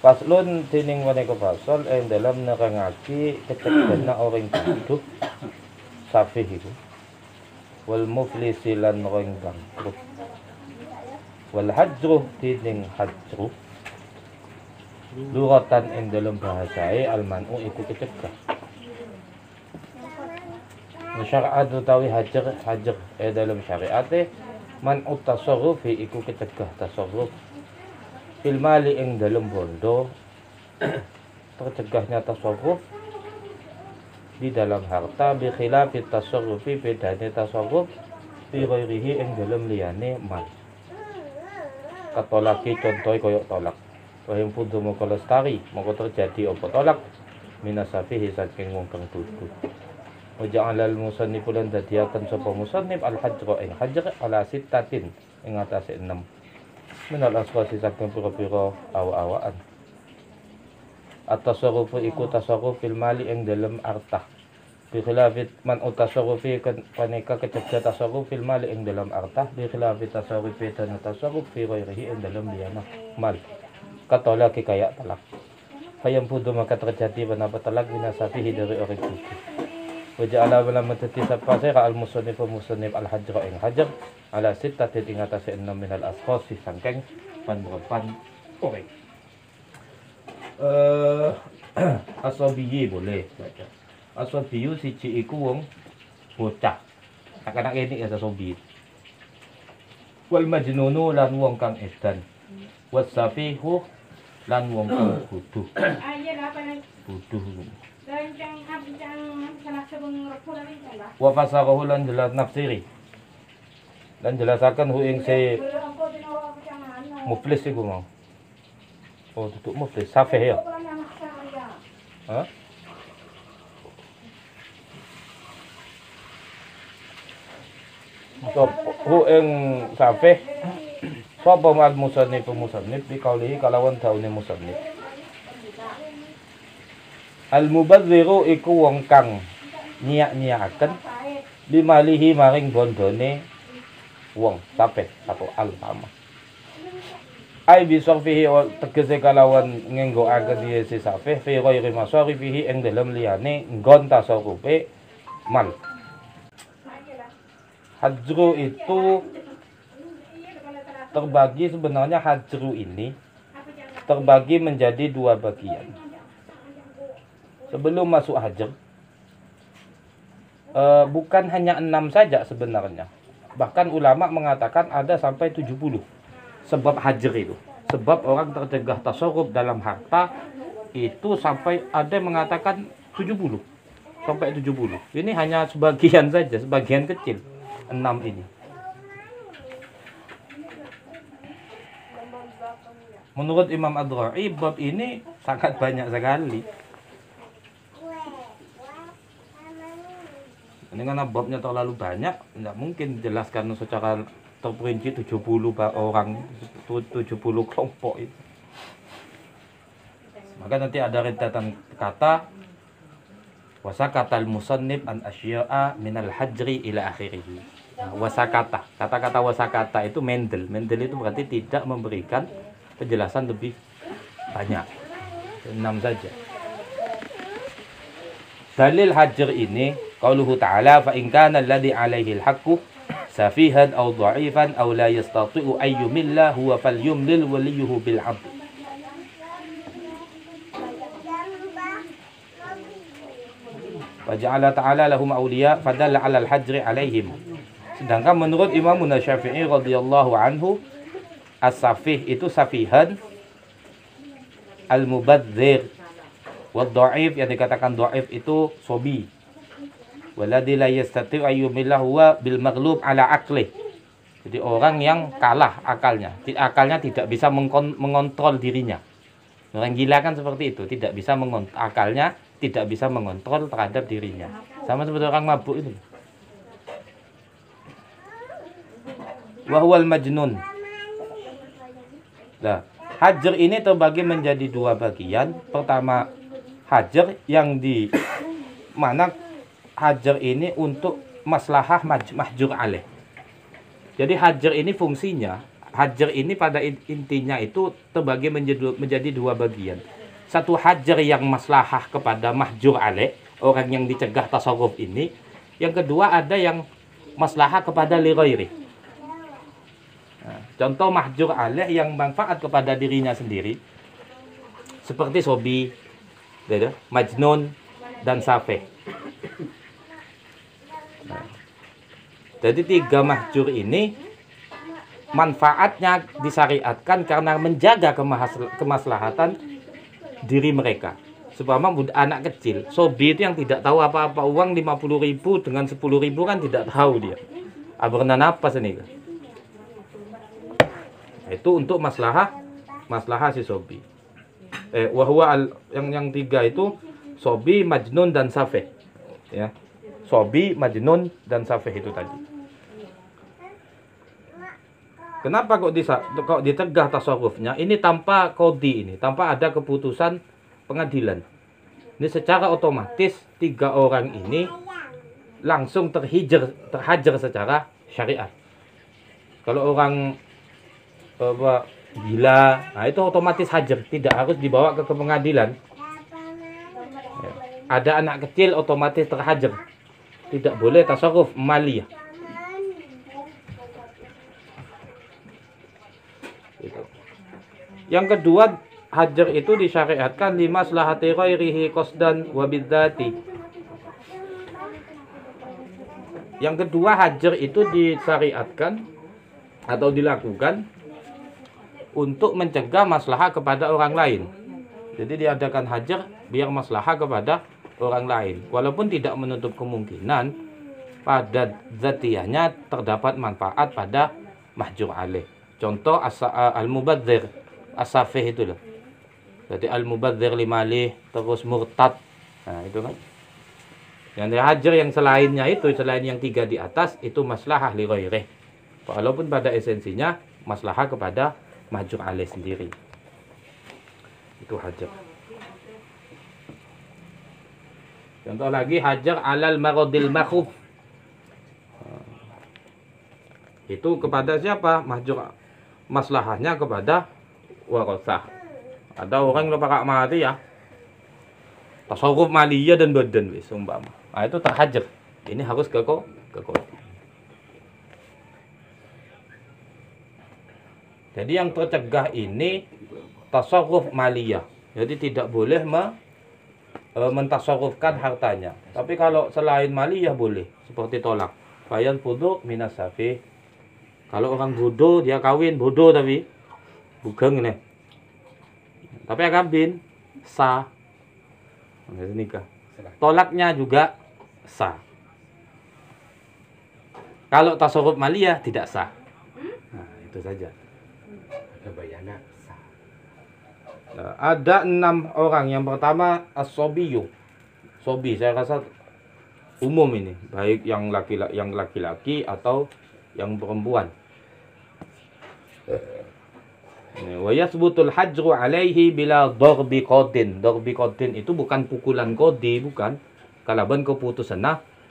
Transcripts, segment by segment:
Paslon tining maneka pasal ing dalam nerangake kecegah na orang kudu safih iku. Wal muflisi lan orang bangkrut. Wal hajru tining hajru lugatan ing dalam bahasae almanu iku kecegah. Syariat utawi hajar dalam syariate man utasarrufi iku kecegah tasarruf fil mali ing dalam bondo tercegahnya tasarruf di dalam harta bi khilafi tasarrufi bedane tasarruf fi ghairihi ing dalam liyane mal katolaki contoh koyok tolak wahim pudu moko lestari moko terjadi apa tolak minasafihi saking wong kang dudu wa ja'ala al-musannif lan dadiaken sapa musannif al-hajra ing hajar ala sittatin ing atase 6 minal asqasi saking pira-pira awa-awaan at-tasarrufu iku tasarruf fil mali ing dalem artah bi khilafit man utasarrufi kaneka kecegah tasarruf fil mali ing dalem artah bi khilafit tasarrufi dan tasarruf fi ghairihi ing dalem liyana mal katolak kayak talak fayam pudu maka terjadi penapa talak binasafihi dari orang itu waja'ala wala matati sapase ka al-musannif al-hajra ing hajar ala sittatin ing atase 6 minal asqasi sangkeng pan-pan korek. Asabiyi boleh baca. Asabiyu siji iku wong bocah. Anak-anak ini ya asabi. Wal majnunu lan wong kang edan. Wasafihu lan wong kang bodoh. Bodoh. Wa fasarahu lan jelas nafsiri dan jelasakan hu ing se muflis iku mau tutuk muflis safih ya so hu ing safih sapa mal musannif bi kaulihi kalawan daune musannif al-mubadziru iku wong kang nyiak-nyiakaken bimalihi maring bondone wong safih atau al-sama. Ai bisarfihi tegese kalawan ngenggoaken dia si safih fi ghairi masarifihi ing dalem liyane nggon tasarrufe mal. Hajru itu terbagi sebenarnya hajru ini terbagi menjadi dua bagian. Sebelum masuk hajar, bukan hanya 6 saja sebenarnya. Bahkan ulama mengatakan ada sampai 70 sebab hajar itu. Sebab orang tercegah tasarruf dalam harta itu sampai ada yang mengatakan 70. Sampai 70. Ini hanya sebagian saja, sebagian kecil. 6 ini. Menurut Imam Ad-Ra'i, bab ini sangat banyak sekali. Ini karena babnya terlalu banyak, tidak mungkin dijelaskan secara terperinci 70 orang, 70 kelompok itu. Maka nanti ada rentetan kata wasakatal musannif an asya'a minal hajri ila akhirih. Nah, wasakata, kata-kata wasakata itu Mendel. Mendel itu berarti tidak memberikan penjelasan lebih banyak. 6 saja. Dalil hajar ini qauluhu ta'ala fa in kana alladhi 'alaihi al-haqqu safihan aw dha'ifan aw la yastati'u ay yumilla huwa falyumlil waliyuhu bil 'adl. Wa ja'ala ta'ala lahum awliya fadalla 'ala al-hajri 'alaihim. Sedangkan menurut Imam Syafi'i radhiyallahu anhu as-safih itu safihan al-mubadzir wa dhaif yang dikatakan dhaif itu sobi. Waladhi la yastati' ayyumillah huwa bil maghlub ala aqli. Jadi orang yang kalah akalnya. Akalnya tidak bisa mengontrol dirinya. Orang gila kan seperti itu, tidak bisa akalnya tidak bisa mengontrol terhadap dirinya. Sama seperti orang mabuk itu. Wa huwal majnun. Nah, hajar ini terbagi menjadi dua bagian. Pertama, hajar yang di mana hajar ini untuk maslahah mahjur alaih. Jadi hajar ini fungsinya hajar ini pada intinya itu terbagi menjadi dua bagian. Satu hajar yang maslahah kepada mahjur alaih, orang yang dicegah tasarruf ini. Yang kedua ada yang maslahah kepada li ghairi. Nah, contoh mahjur alaih yang manfaat kepada dirinya sendiri seperti sobi, majnun, dan safeh. Nah, jadi 3 mahjur ini manfaatnya disyariatkan karena menjaga kemaslahatan diri mereka. Supaya anak kecil, sobi itu yang tidak tahu apa-apa, uang 50.000 dengan 10.000 kan tidak tahu dia. Abarna napas ini. Itu untuk maslahah si sobi. Yang 3 itu sobi, majnun, dan safeh. Ya. Sobi, majnun, dan safeh itu tadi. Kenapa kok dicegah tasarrufnya? Ini tanpa qadhi ini, tanpa ada keputusan pengadilan. Ini secara otomatis 3 orang ini langsung terhajar secara syariat. Kalau orang gila, nah itu otomatis hajar, tidak harus dibawa ke pengadilan. Ya. Ada anak kecil otomatis terhajar, tidak boleh tasarruf maliyah. Gitu. Yang kedua, hajar itu disyariatkan limaslahati ghairihi qasdan wa bidzati. Yang kedua, hajar itu disyariatkan atau dilakukan untuk mencegah maslahah kepada orang lain. Jadi diadakan hajar biar maslahah kepada orang lain, walaupun tidak menutup kemungkinan pada zatiyahnya terdapat manfaat pada mahjur alaih. Contoh al-mubadzir, as-safih itu loh. Jadi al-mubadzir limalih, terus murtad. Nah, itu kan. Yang hajar yang selainnya itu, selain yang 3 di atas, itu maslahah li ghairih. Walaupun pada esensinya maslahah kepada mahjur alaih sendiri. Itu hajar. Contoh lagi, hajar alal maradil makhuf. Itu kepada siapa? Mahjur maslahahnya kepada warasah. Ada orang yang lupa mati ya, tasarruf maliyah dan badan wis umpama. Nah, itu terhajar. Ini harus ke qadhi. Jadi yang tercegah ini tasarruf maliyah. Jadi tidak boleh mentasarrufkan hartanya. Tapi kalau selain maliyah boleh, seperti tolak. Bayan fudu minas safih. Kalau orang bodoh, dia kawin bodoh tapi bukan ini. Tapi kawin sah. Nikah. Tolaknya juga sah. Kalau tasarruf maliyah tidak sah. Nah, itu saja. Ada bayana sah. Nah, ada 6 orang. Yang pertama as-sobiyu. Sobi, saya rasa umum ini, baik yang laki-laki atau yang perempuan. Wa yathbutul hajru alaihi bila darbi qadin. Darbi qadin itu bukan pukulan qadhi, bukan. Kalaban keputusan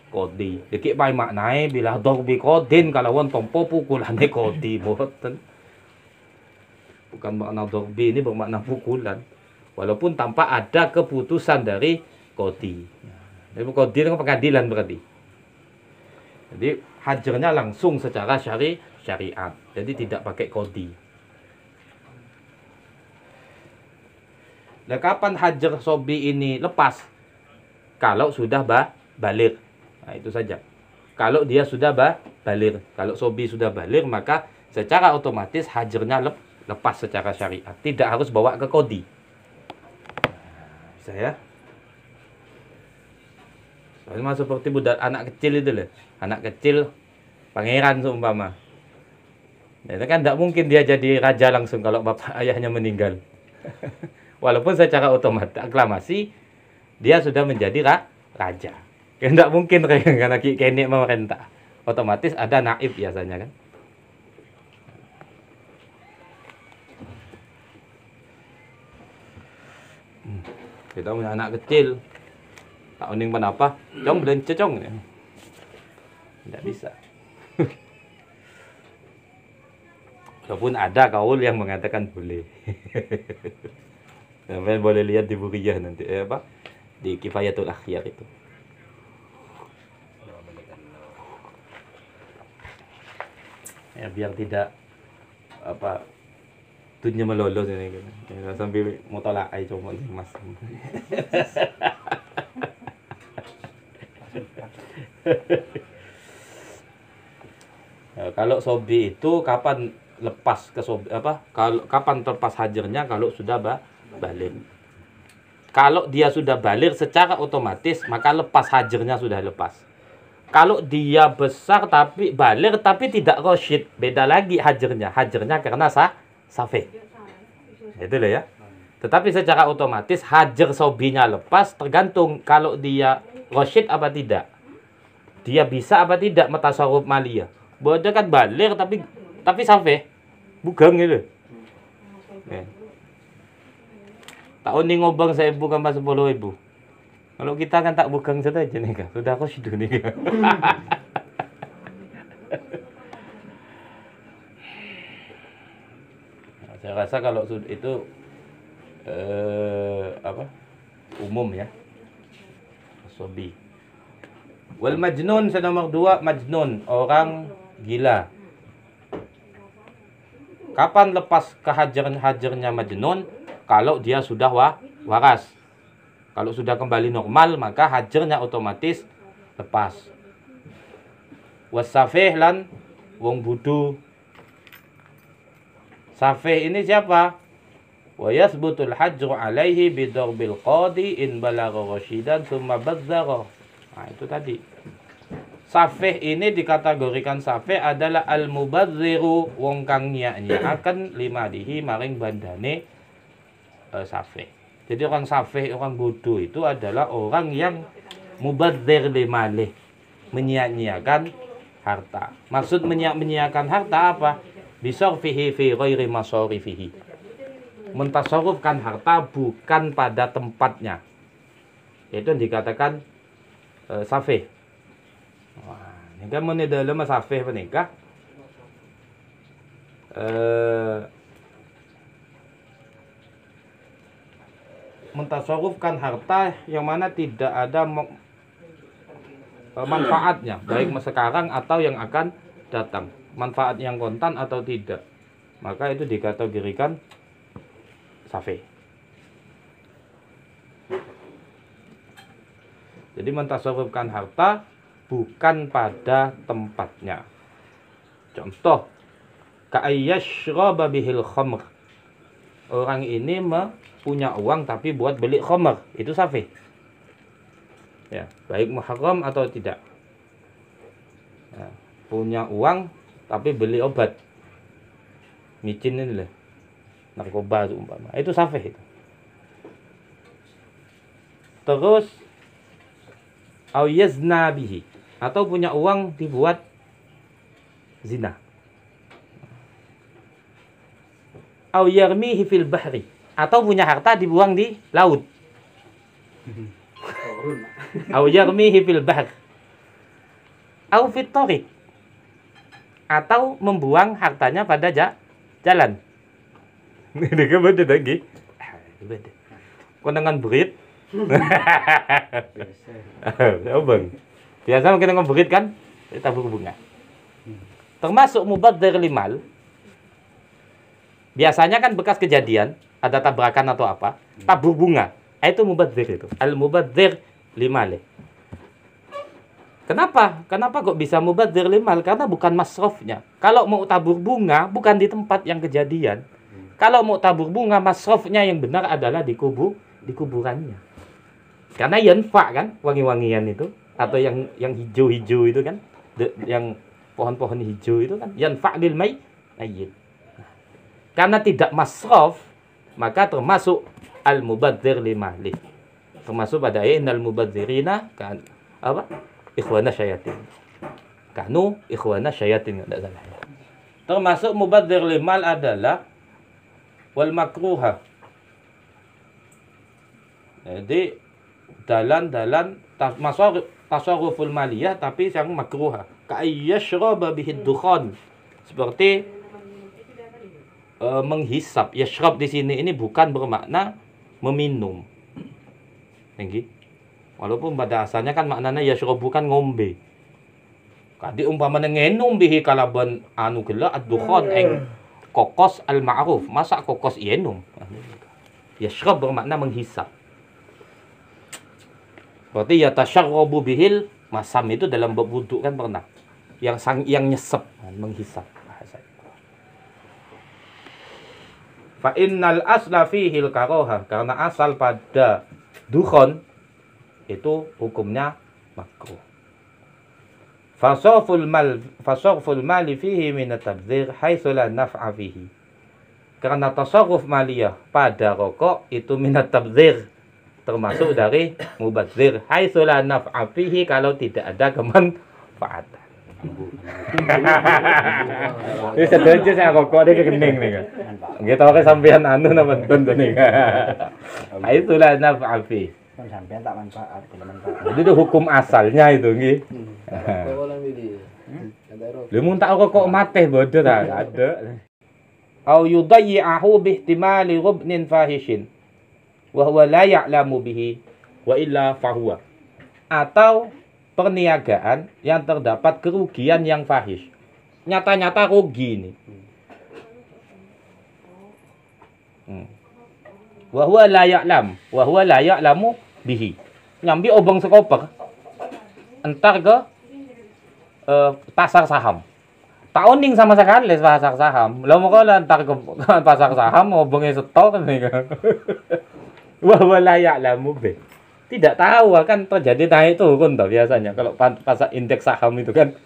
qadhi. Dikit bae maknae bila darbi qadin kalawan tompo pukulane qadhi boten. Bukan makna darbi ini bermakna pukulan. Walaupun tanpa ada keputusan dari qadhi. Jadi qadhi itu pengadilan berarti. Jadi hajarnya langsung secara syariat. Jadi tidak pakai qadhi. Nah, kapan hajar sobi ini lepas? Kalau sudah baligh. Nah, itu saja. Kalau dia sudah baligh. Kalau sobi sudah baligh, maka secara otomatis hajarnya lepas secara syariat. Tidak harus bawa ke qadhi. Bisa ya? Sama seperti budak anak kecil itu loh. Anak kecil pangeran seumpama. Itu kan tidak mungkin dia jadi raja langsung kalau bapak ayahnya meninggal. Walaupun secara otomatis aklamasi dia sudah menjadi raja. Tidak mungkin karena kenek memerintah. Otomatis ada naib biasanya kan. Kita punya anak kecil. Tak uning apa? Cong belum cecong. Tidak bisa. Walaupun ada kaul yang mengatakan boleh. Sampai boleh lihat di Buriyah nanti apa? Di Kifayatul Akhyar itu. Ya biar tidak apa tunya melolos ini kan. Ya, sambil mutalaah cuma Mas. Ya, kalau sobi itu kapan lepas ke sobi apa? Kalau kapan terlepas hajarnya kalau sudah balik. Kalau dia sudah balik secara otomatis maka lepas hajarnya sudah lepas. Kalau dia besar tapi balik tapi tidak rasyid, beda lagi hajarnya. Hajarnya karena safih. Itu loh ya. Tetapi secara otomatis hajar sobinya lepas tergantung kalau dia rasyid apa tidak. Dia bisa apa tidak metasarruf maliyah. Bodoh kan balik tapi safih. Bugang gitu. Ya. Tahun ini ngobang 1.000 tambah 10.000. Kalau kita kan tak bugang saja nih kan. Sudah aku sudah nih kan. Nah, saya rasa kalau itu apa? Umum ya. Sobi. Wal majnun nomor 2 majnun, orang gila. Kapan lepas kehajarnya majnun? Kalau dia sudah waras. Kalau sudah kembali normal maka hajarnya otomatis lepas. Wasafih lan wong budu. Safih ini siapa? Wa yasbutul hajru alaihi bidarbil qadi in balagha rasyidan thumma bazzara. Nah, itu tadi. Safih ini dikategorikan safih adalah al-mubadziru wong kang nyak-nyakaken limadihi maring bandane safih. Jadi orang safih, orang bodoh itu adalah orang yang mubadzir limalih, menyia-nyiakan harta. Maksud menyia-nyiakan harta apa? Bisarfihi fi ghairi masarifihi. Mentasarrufkan harta bukan pada tempatnya. Itu yang dikatakan safih. Wah, ini kan mun dalam safih menikah mentasarrufkan harta yang mana tidak ada manfaatnya, baik sekarang atau yang akan datang, manfaat yang kontan atau tidak, maka itu dikategorikan safih. Jadi mentasarrufkan harta bukan pada tempatnya. Contoh, ka'ayyashraba bihil khamr. Orang ini punya uang tapi buat beli khamr, itu safih. Ya, baik muharram atau tidak. Ya, punya uang tapi beli obat. Micin ini lah. Narkoba itu umpama. Itu safih itu. Terus au yazna bihi, atau punya uang dibuat zina. Au yarmihi fil bahri, atau punya harta dibuang di laut. Au yarmihi fil bahr. Au fit tariq, atau membuang hartanya pada jalan. Ini kan beda lagi. Beda. Kondangan berit. Bang. Biasa kita ngeberit kan, tabur bunga. Termasuk mubadzir limal. Biasanya kan bekas kejadian, ada tabrakan atau apa, tabur bunga. Itu mubadzir itu. Al-mubadzir limal. Kenapa? Kenapa kok bisa mubadzir limal? Karena bukan masrofnya. Kalau mau tabur bunga, bukan di tempat yang kejadian. Kalau mau tabur bunga, masrofnya yang benar adalah di kuburannya. Karena yanfa kan, wangi-wangian itu, atau yang hijau-hijau itu kan, yang pohon-pohon hijau itu kan, yanfa lil mayyit. Karena tidak masrof, maka termasuk al-mubadzir limalih. Termasuk pada innal mubadzirina kan apa? Ikhwana syayatin. Kanu ikhwana syayatin, enggak salah. Termasuk mubadzir limal adalah wal makruha. Jadi dalan-dalan tasarruful maliyah tapi yang makruha. Ka ayyashraba bihi dukhan. Seperti menghisap. Yashrab di sini ini bukan bermakna meminum. Tinggi. Walaupun pada asalnya kan maknanya yashrab bukan ngombe. Kadi umpamanya ngenum bihi kalaban anu gela ad-dukhan eng kokos al-ma'ruf. Masa kokos yenum? Yashrab bermakna menghisap. Berarti yatasharrabu bihil masam itu dalam bab wudu kan pernah. Yang nyesep, menghisap. Fa innal asla fihil karoha, karena asal pada dukhon itu hukumnya makruh. Fasarful mali fihi min at-tabdzir haitsu la naf'a fihi. Karena tasarruf maliyah pada rokok itu min at-tabdzir, termasuk dari mubadzir, haitsu la naf'a fihi, kalau tidak ada kemanfaatan. Ini setuju saya rokok dia kening nih kan. Gitu oke sampean anu napa tonton nih. Haitsu la naf'a fihi. Sampean tak manfaat, tidak manfaat. Jadi itu hukum asalnya itu nggih. Lu mun tak rokok mate bodoh ta, ada. Au yudayyi'ahu bihtimali ghubnin fahishin wa huwa la ya'lamu bihi wa illa fahuwa. Atau perniagaan yang terdapat kerugian yang fahish. Nyata-nyata rugi ini. Wa huwa la ya'lamu bihi. Nyambi obong sekoper. Entar ke pasar saham. Taoning sama sekali pasar saham. Lah mau kalau entar ke pasar saham obongnya setor nih kan. Wa huwa la ya'lamu bihi. Tidak tahu akan terjadi naik turun toh biasanya. Kalau pasar indeks saham itu kan,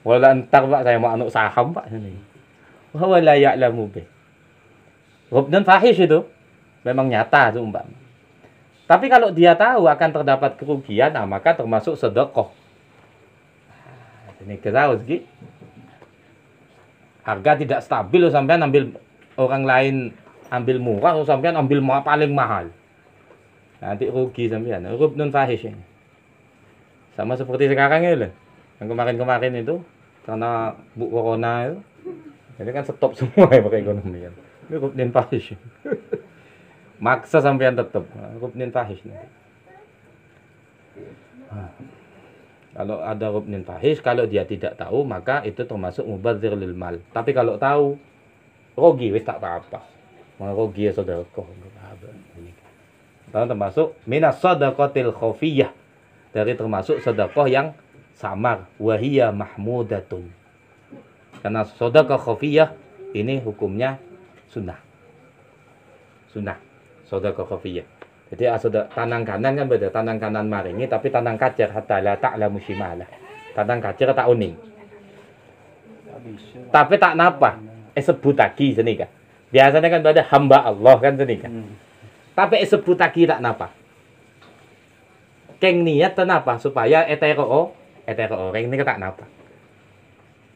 wala entar Pak saya mau anuk saham Pak ini. Wa huwa la ya'lamu bihi. Ghubnun fahish itu memang nyata itu umpama. Tapi kalau dia tahu akan terdapat kerugian, nah maka termasuk sedekah. Ini ketahui segi. Harga tidak stabil, sampean ambil orang lain ambil murah, sampean ambil paling mahal. Nanti rugi sampean. Ghubnun fahish ini. Sama seperti sekarang ini loh. Yang kemarin-kemarin itu karena bu corona itu. Jadi kan stop semua ya pakai ekonomi kan. Ini ghubnun fahish. Maksa sampean tetap ghubnun fahish nanti. Kalau ada ghubnun fahish, kalau dia tidak tahu maka itu termasuk mubadzir lil mal. Tapi kalau tahu rugi wis tak apa-apa. Mau rugi ya sedekah. Lalu termasuk minas sadaqatil khafiyah, dari termasuk sedekah yang samar, wahiyya mahmudatun. Karena sedekah khafiyah ini hukumnya sunnah. Sunnah sedekah khafiyah. Jadi asal tanang kanan kan beda, tanang kanan maringi tapi tanang kacer hatta la ta'lamu shimalah. Tanang kacer tak uning. Tapi tak napa sebut lagi sini kan. Biasanya kan pada hamba Allah kan sini kan. Tapi sebut lagi tak napa. Keng niat kenapa? Supaya etero orang ini tak napa.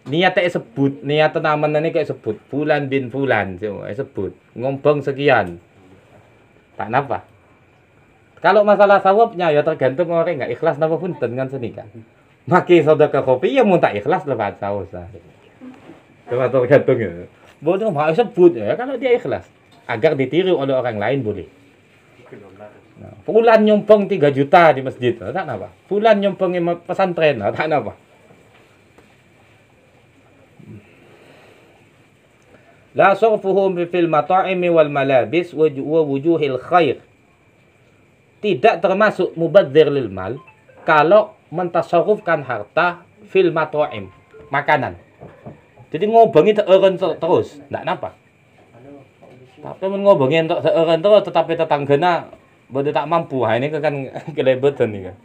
Niat sebut, niat naman ini kayak sebut fulan bin fulan, sebut ngombong sekian. Tak napa. Kalau masalah sawabnya ya tergantung orang enggak ikhlas napa pun dengan seni kan. Maki sedekah kopi ya mun tak ikhlas lepas saus. Cuma tergantung ya. Bodoh mau sebut ya kalau dia ikhlas agar ditiru oleh orang lain boleh. Nah, fulan nyompong 3 juta di masjid, tak napa. Fulan nyompong pesantren, tak napa. La sarfuhum fil mata'imi wal malabis wa wujuhil khair. Tidak termasuk mubadzir lil mal kalau mentasarrufkan harta fil mata'im, makanan. Jadi ngobongi terus, ndak napa. Tapi ngobongi untuk terus tetapi tetanggana bodoh tak mampu. Ha ini kan kelebetan nih kan.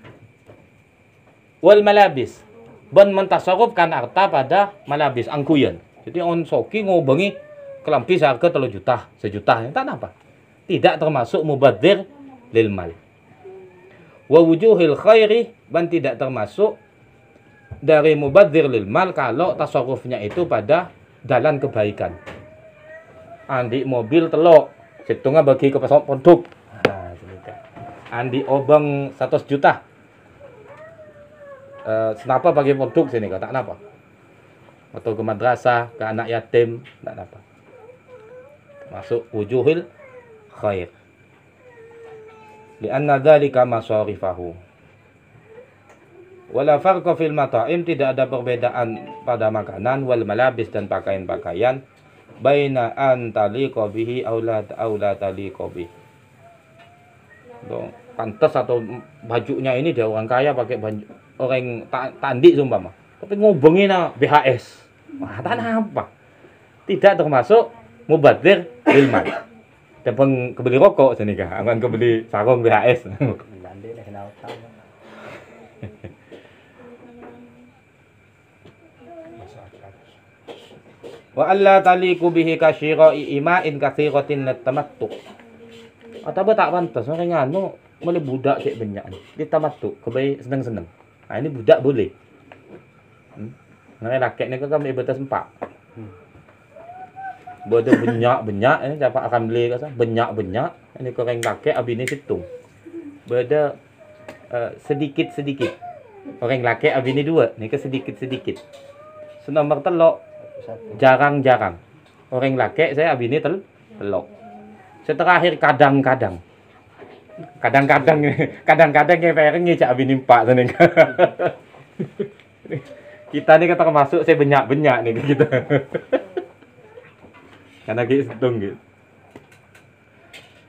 Wal malabis. Ben mentasarrufkan harta pada malabis angkuyan. Jadi on soki ngobongi kelampi seharga 3 juta, sejuta, tak apa. Tidak termasuk mubadzir lil mal. Wa wujuhil khairi, ban tidak termasuk dari mubadzir lil mal kalau tasarrufnya itu pada jalan kebaikan. Andi mobil telok, hitungnya bagi ke pesawat produk. Nah, andi obeng 100 juta. Kenapa bagi produk sini kau tak napa? Atau ke madrasah, ke anak yatim, tak napa. masuk wujuhil khair. Lianna dzalika masarifahu. Wala farqa fil mata'im, tidak ada perbedaan pada makanan wal malabis dan pakaian-pakaian baina an taliqa bihi aw la taliqa bihi. Pantas atau bajunya ini dia orang kaya pakai baju orang tandi sumpama. Tapi ngubungin BHS. Mata apa? Tidak termasuk mubadzir bil mal. Dan kebeli rokok senika, akan kebeli sarung BHS. Lande nek kenal tahu. Wa alla taliqu bihi kasyira'i ima'in katsiratin latamattu. Atau tak pantas orang nganu boleh budak cek banyak ni. Dia tamattu, kebaik senang-senang. Ha, ini budak boleh. Nang rakyat ni kan ambil batas 4. Bodoh banyak-banyak ni dapat akan beli kata banyak-banyak. Ini korang rakyat habis ni situng. Bodoh sedikit-sedikit. Orang laki habis ni 2, ni ke sedikit-sedikit. Nombor telok jarang-jarang. Orang laki saya habis ni telok. Terakhir kadang-kadang. Kadang-kadang yang pareng ni cak habis ni 4 sana. Kita ni kan termasuk saya banyak-banyak ni kita. Karena kita hitung gitu.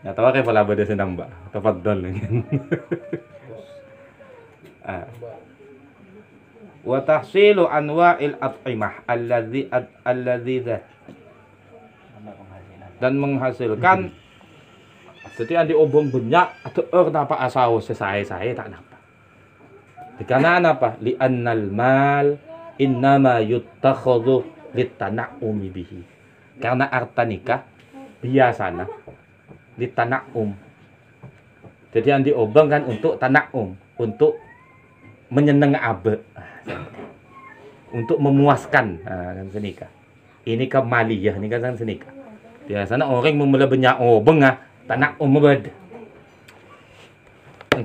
Nah, tahu kan pala benda senang mbak. Tafadhal ni. Wa tahsilu anwa'il at'imah alladzi dan menghasilkan setiap diobong banyak atau kenapa asal saya tak napa. Karena apa? Li'annal mal innama yuttakhadhu litana'umi bihi. Karena arta nikah biasanya litana'um. Jadi yang diobong kan untuk tana'um, untuk menyenang abe, untuk memuaskan kan senikah. Ini kan maliyah, ini kan senikah. Biasanya orang memula banyak obeng tana'um bed.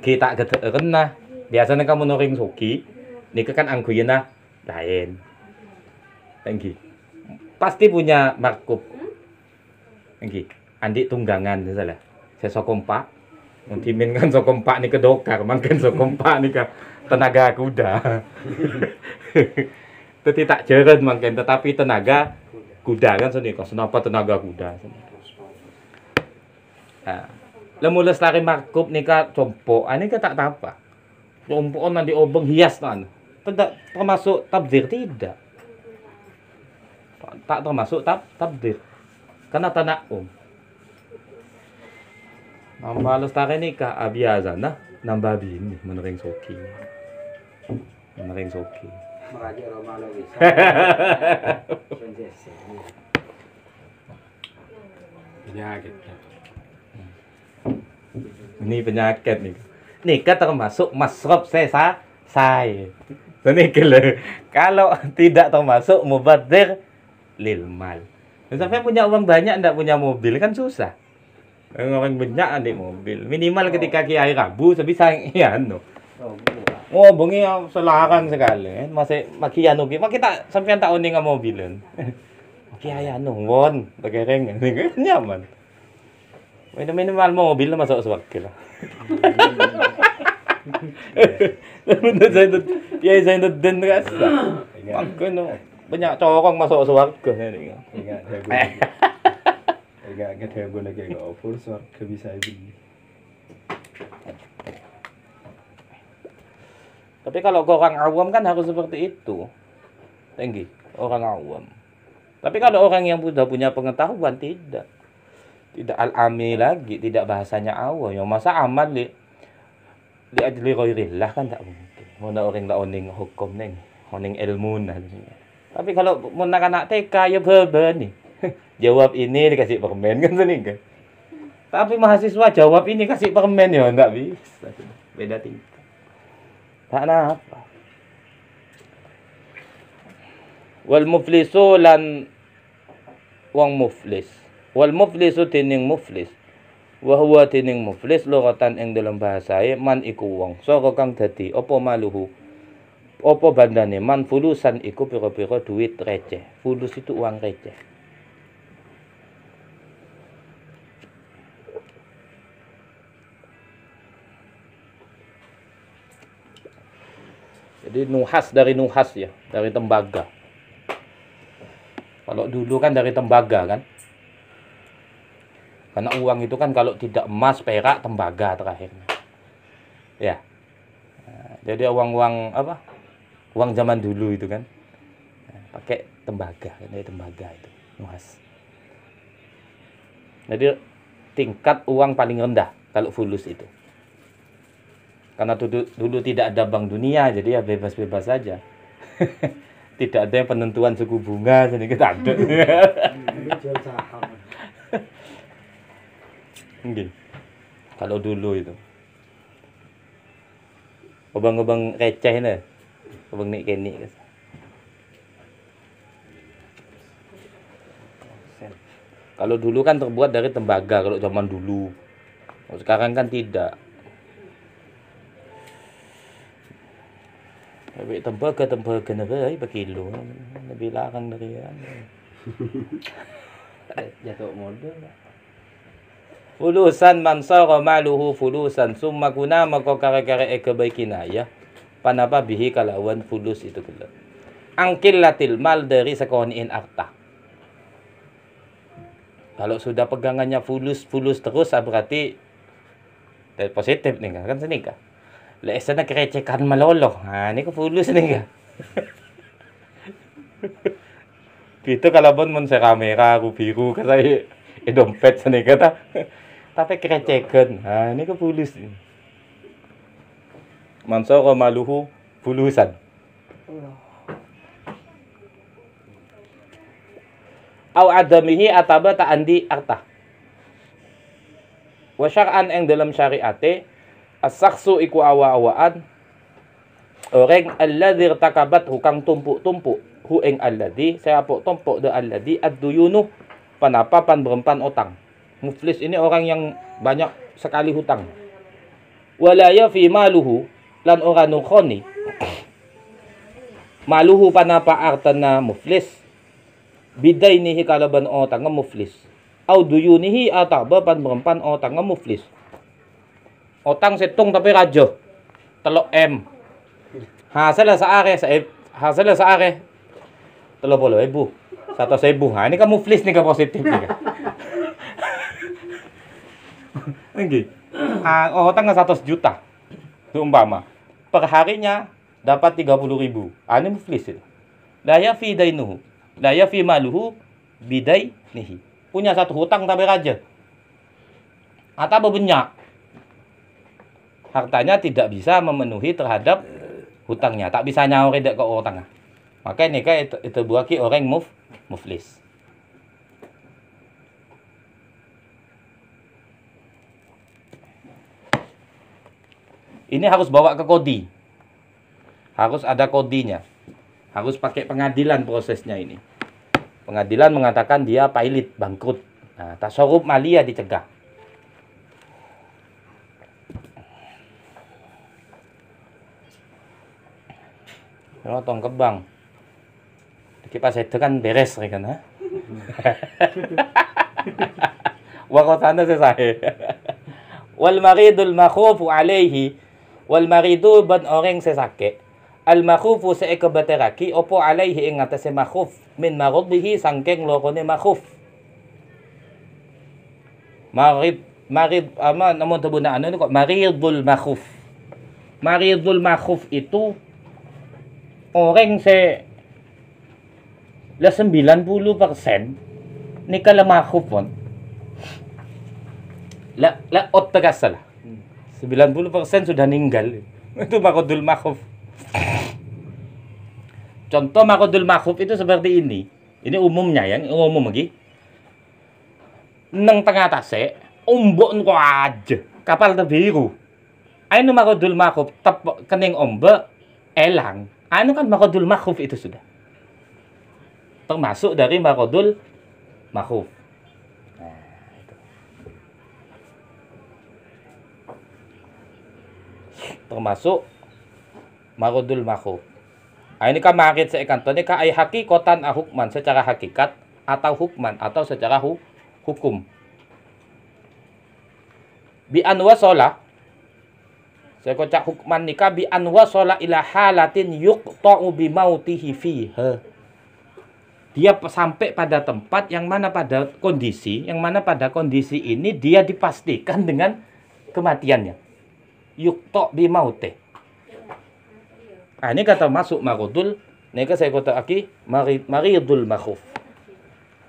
Kita kata kena biasanya kamu orang soki, nikah kan angkuyana lain. Thank you. Pasti punya markup. Thank you. Andik tunggangan salah. Saya sokompak. Muntimin kan sokompak ni ke dokar, makan sokompak ni ke tenaga kuda. Tetapi tak jeren makan, tetapi tenaga kuda kan sini. Kenapa tenaga kuda? Lemula selari markup ni ke compok, ini ke tak apa. Compok nanti obeng hias kan. Tidak termasuk tabdir, tidak. Tak termasuk tabdir. Karena tana'um. Nambah lestari ni ke biasa nah. Nambah bini menering soki. Menering soki. Makanya Romano bisa. Penyakit. Ini penyakit nih. Nikah termasuk masrob saya. Kalau tidak termasuk mubadzir lil mal. Sampai punya uang banyak ndak punya mobil kan susah. Orang banyak ada mobil. Minimal ketika Kiai Rabu sebisa ya no. Oh, bengi selaran sekali. Masih makian oke. Mak kita sampean tak uning mobilan. Kiai anu won, bekereng nyaman. Minimal mobil masuk sewakil lah. Bener saya itu den rasa. Makanya banyak corong masuk swarga ni. Agak heboh lagi kau full swarga bisa ini. Tapi kalau orang awam kan harus seperti itu. Tinggi orang awam. Tapi kalau orang yang sudah punya pengetahuan tidak. Tidak al-ami lagi, tidak bahasanya awam. Yang masa aman li ajli ghairillah kan tak mungkin. Mana orang tak oning hukum neng, oning ilmu nah. Tapi kalau mun anak TK ya berber nih. Jawab ini dikasih permen kan sini kan. Tapi mahasiswa jawab ini kasih permen ya enggak bisa. Beda tingkat. Tak apa. Wal muflisu lan wong muflis. Wal muflisu tining muflis. Wa huwa tining muflis lughatan ing dalam bahasa man iku wong saka kang dadi apa maluhu. Apa bandane man fulusan iku pira-pira duit receh. Fulus itu uang receh. Jadi nuhas dari nuhas ya, dari tembaga. Kalau dulu kan dari tembaga kan. Karena uang itu kan kalau tidak emas, perak, tembaga terakhirnya. Ya. Nah, jadi uang-uang apa? Uang zaman dulu itu kan. Nah, pakai tembaga, dari tembaga itu, nuhas. Jadi tingkat uang paling rendah kalau fulus itu. Karena dulu tidak ada bank dunia, jadi ya bebas-bebas saja. Tidak ada yang penentuan suku bunga, jadi kita ada. Jual saham. Nggih. Kalau dulu itu. Obang-obang receh nih. Obang nik kene. Kalau dulu kan terbuat dari tembaga kalau zaman dulu. Sekarang kan tidak. Tapi tembaga nabi berkilo. Nabi larang dari yan. Jatuh modal. Fulusan man sara maluhu fulusan summa kuna maka kare-kare ekebay kinaya panapa bihi kalawan fulus itu kula. Angkillatil mal dari sekoniin arta. Kalau sudah pegangannya fulus terus berarti positif nih kan sini ka. Lah sana kerecekan malolo. Ha ni ko fulus nih ka. Itu kalau mon sa kamera aku biru kasi dompet sini kata. Tapi kerecekan. Ha, ini ke fulus. Mansara maluhu fulusan. Au adamihi ataba ta'andi arta. Wa syar'an ang dalam syariate as-saksu iku awa-awaan orang alladhi irtakabat hukang tumpuk-tumpuk hu ing alladhi saya po tumpuk de alladhi ad-duyunu panapapan berempan utang. Muflis ini orang yang banyak sekali hutang. Walaya fi maluhu lan orang nukhoni. Maluhu panapa artana muflis. Bidainihi kalaban utang muflis. Au duyunihi ataba pan berempan utang muflis. Utang setong tapi rajo. Telok M. Hasil sa are 30,000. 100,000. Ha ini kan muflis nih ka positif nih ka. Enggak. Utang 100 juta. Itu umpama. Perharinya dapat 30.000. Ini muflis itu. La yafi dainuhu. La yafi maluhu bidainihi. Punya satu hutang tapi raja. Atau banyak. Hartanya tidak bisa memenuhi terhadap hutangnya. Tak bisa nyawa ke utang. Makanya itu buaki orang muflis. Ini harus bawa ke kodi. Harus ada kodinya. Harus pakai pengadilan prosesnya ini. Pengadilan mengatakan dia pailit, bangkrut. Nah, tasarruf maliyah dicegah. Kalau tong ke bank. Kipas itu kan beres kan, ha? Wakotana saya. Wal maridul makhufu alaihi wal maridu ban orang sesake al makhufu sa ikabateraki opo alaihi ing atase makhuf min maradhihi sangkeng lokone makhuf marid ama namun tebuna ano kok maridul makhuf itu orang se la 90% ni kala makhuf pon la ottagas salah 90% sudah meninggal. Itu makodul makhuf. Contoh makodul makhuf itu seperti ini. Ini umumnya yang umum lagi. Nang tengah tase, ombok ko aja. Kapal biru. Anu makodul makhuf tep kening ombak elang. Anu kan makodul makhuf itu sudah. Termasuk dari makodul makhuf. Termasuk marodul makhuf. Ini kan makit sa ikanto ni ka ay hakikotan hukman secara hakikat atau hukman atau secara hukum. Bi an wasala Saya kocak hukman nikah bi an wasala ila halatin yuqta'u bi mautihi fiha. Dia sampai pada tempat yang mana pada kondisi ini dia dipastikan dengan kematiannya. Yuqta' bi mautih. Ini kata masuk marodul. Nika saya kata aki maridul makhuf.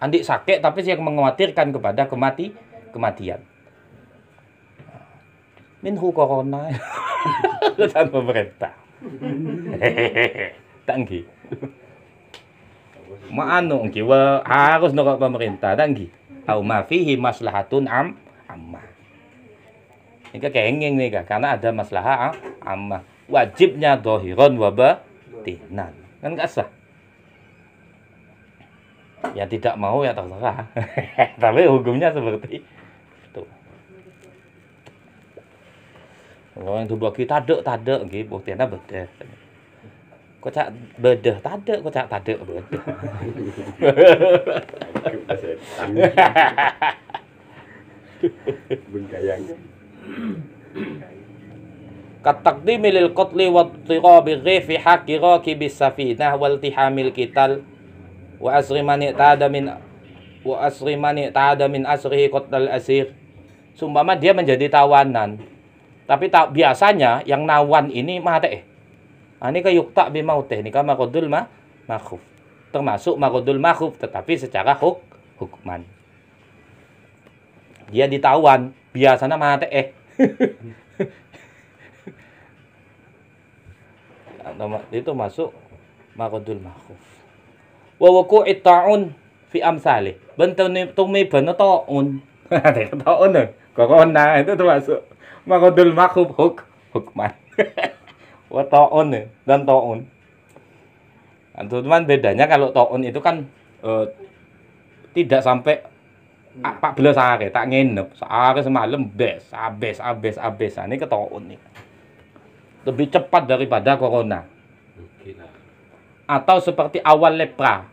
Andik sakit tapi yang mengkhawatirkan kepada kematian. Minhu corona. Kesan pemerintah. Tanggi. Ma'anu kiwa harus nurut pemerintah tanggi. Au ma fihi maslahatun amma. Nika kenging nika karena ada maslahah amma. Wajibnya dohiron wa batinan. Kan enggak sah. Ya tidak mau ya terserah. Tapi hukumnya seperti itu. Kalau yang dua kita tadek nggih buktinya bedah. Kocak bedah tadek, kocak tadek bedah. Bengkayang. Kataqdimi lil qatli wa tirabi fi haqqi raqibis safinah wal tihamil qital wa asri man ta'ada min asrihi qatlal asir. Sumpama dia menjadi tawanan. Tapi tak biasanya yang nawan ini mate. Ini ka yuqta bi mautih, ini ka maqdul makhuf. Termasuk maqdul makhuf tetapi secara hukman. Dia ditawan, biasanya mate. Itu masuk maqdul makhuf. Wa wuqu'it ta'un fi amsalih. Bentuk tumi bener ta'un. Ta'un corona itu termasuk maqdul makhuf hukman. Wa ta'un dan ta'un. Teman bedanya kalau ta'un itu kan tidak sampai 14 hari, tak nginep. Sehari semalam habis. Ini ke ta'un nih. Lebih cepat daripada corona. Atau seperti awal lepra,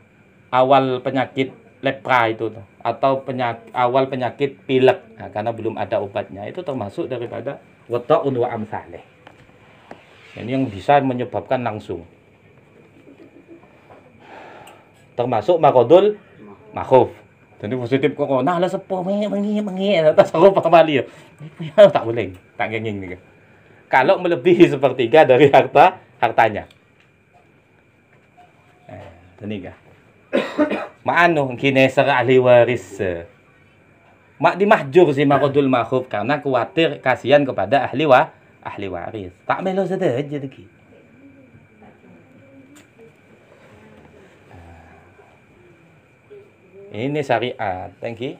awal penyakit lepra itu, atau awal penyakit pilek, nah, karena belum ada obatnya, itu termasuk daripada wata'un wa amsalih. Ini yang bisa menyebabkan langsung. Termasuk maqdul makhuf. Jadi positif corona lah sepo mengi atas aku kembali ya. Tak boleh, tak ngenging nih. Kalau melebihi sepertiga dari hartanya. Ini kah? Ma'anu kineser ahli waris. Mak dimahjur si maqdul makhuf karena khawatir kasihan kepada ahli waris. Tak melo saja lagi. Ini syariat, thank you.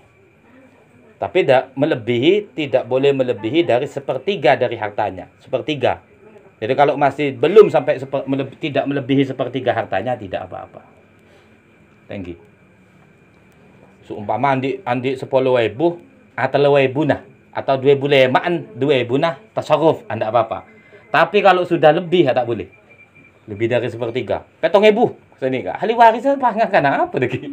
Tapi tidak boleh melebihi dari sepertiga dari hartanya. Sepertiga. Jadi kalau masih belum sampai tidak melebihi sepertiga hartanya, tidak apa-apa. Thank you. Seumpama andi 10.000 atau 2.000 nah, atau 2.500 nah, tasarruf, anda apa-apa. Tapi kalau sudah lebih, tak boleh. Lebih dari sepertiga. 7.000. Sini kak. Ahli warisan pangakan apa lagi?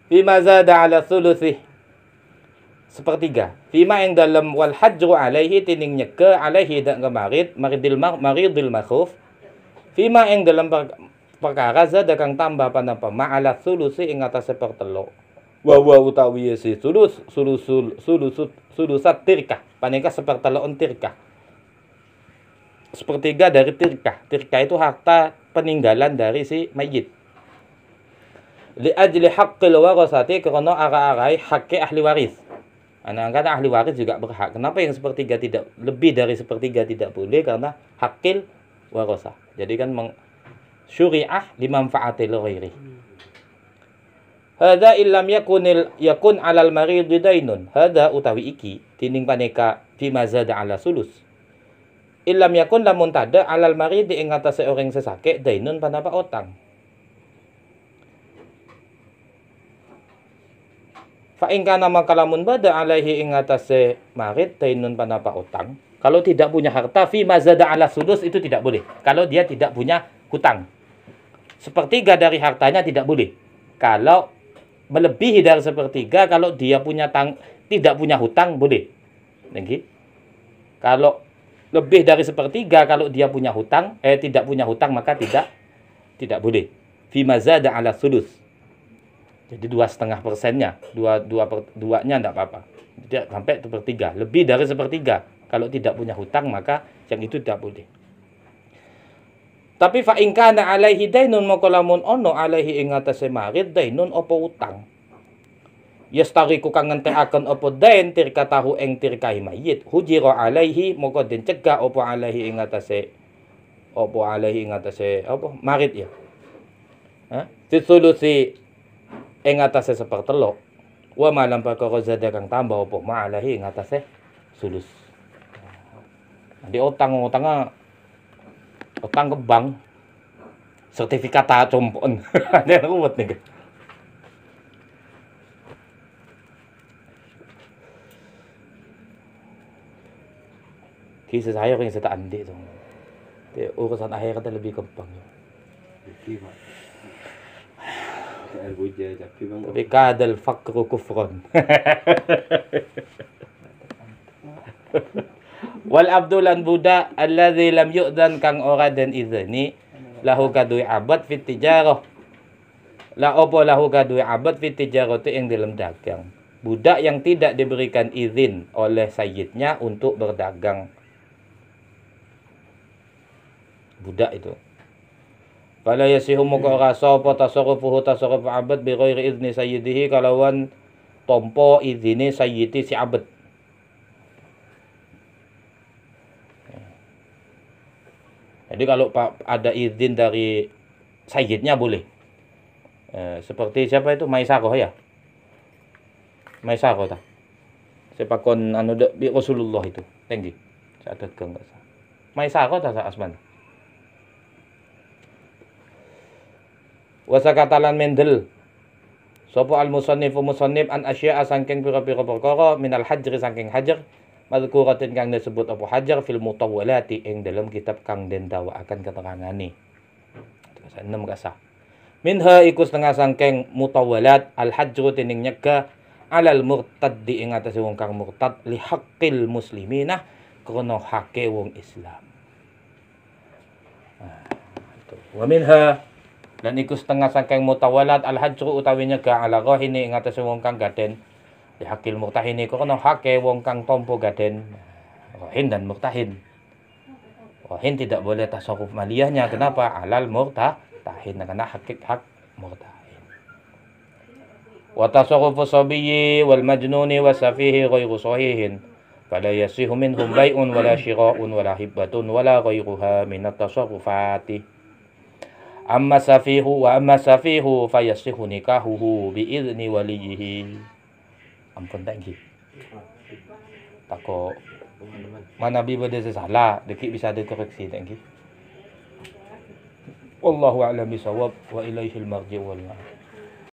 Fima zada ala thuluthi, sepertiga. Fima yang dalam wal hajru alaihi tining nyeke alaihi dan maridil makhuf. Fima yang dalam perkara zada kang tambah panapa ma'ala thuluthi ing atas sepertelo. Wa utawi si sulusat tirkah. Paneka seperteloon tirkah. Sepertiga dari tirkah. Tirkah itu harta peninggalan dari si mayit. Li ajli haqqil warasati, karena ara-arai hakki ahli waris. Anak-anak ahli waris juga berhak. Kenapa yang sepertiga tidak lebih dari sepertiga tidak boleh? Karena haqqil warasah. Jadi kan syuri'ah limanfa'atil ghairi. Hadza illam yakun 'alal marid dainun. Hadza utawi iki tining paneka fi mazada 'ala sulus. Illam yakun lamun tada 'alal marid ing atase orang sesake dainun panapa utang. Fa in kana makalamun bada alaihi ing atase marid dainun panapa utang. Kalau tidak punya harta fi mazada 'ala sulus itu tidak boleh. Kalau dia tidak punya hutang. Sepertiga dari hartanya tidak boleh. Kalau melebihi dari sepertiga kalau dia tidak punya hutang boleh. Nggih. Kalau lebih dari sepertiga kalau dia punya hutang, tidak punya hutang maka tidak boleh. Fi mazada ala sulus. Jadi 2,5%-nya, 2/2-nya enggak apa-apa. Tidak sampai sepertiga. Lebih dari sepertiga kalau tidak punya hutang maka yang itu tidak boleh. Tapi fa in kana alaihi dainun maka lamun ono alaihi ing atase marid dainun apa utang. Yastariku kang ngentekaken apa dain tirkatahu ing tirkahi mayit. Hujira alaihi maka den cegah apa alaihi ing atase apa marid ya. Sisulusi ing atase sepertelo. Wa malam perkara zada kang tambah apa ma'alahi ing atase sulus. Di utang ke bank sertifikat compon ada ruwet nih. Kisah saya yang saya andi tuh. Urusan akhirat lebih gampang. Tapi kadal faqru kufran. Wal abdulan budak alladzi lam yu'dan kang ora den izini lahu kadui abad fit tijarah. La opo lahu kadui abad fit tijarah itu yang dalam dagang. Budak yang tidak diberikan izin oleh sayyidnya untuk berdagang. Budak itu. Fala yasihu muka ora sapa tasarrufuhu tasarruf abad bi ghairi izni sayyidihi kalawan tompo izine sayyidi si abad. Jadi kalau ada izin dari sayyidnya boleh. Seperti siapa itu Maisaro ya? Maisaro ta. Sepakon anu bi Rasulullah itu. Tinggi. Saat ke enggak sah. Maisaro ta sa asman. Wasakatalan mendel. Sapa al-musannifu musannif an asya'a saking pira-pira perkara minal hajri saking hajar. Mazkuratin kang disebut apa hajar fil mutawwalati ing dalam kitab kang den dawaaken keterangane. Terus 6 kasah. Minha iku setengah saking mutawwalat al hajru tining nyegah alal murtaddi ing atase wong kang murtad li haqqil muslimina krana hake wong Islam. Wa minha lan iku setengah saking mutawwalat al hajru utawi nyegah ala ghahini ing atase wong kang gaden di hakil murtahini kono hake wong kang tompo gaden rohin dan murtahin. Rohin tidak boleh tasarruf maliyahnya. Kenapa? Alal murtahin karena hak murtahin. Wa tasarrufu sabiyyi wal majnuni wasafihi ghairu sahihin. Fala yasihu minhum bai'un wala syira'un wala hibbatun wala ghairuha min at-tasarrufati. Amma safihu fayasihu nikahuhu bi idzni waliyhi. Ampun tak nggih. Tako mana biba dia salah, dekik bisa dikoreksi tak nggih. Wallahu a'lam bisawab wa ilaihil marji' wal ma'ab.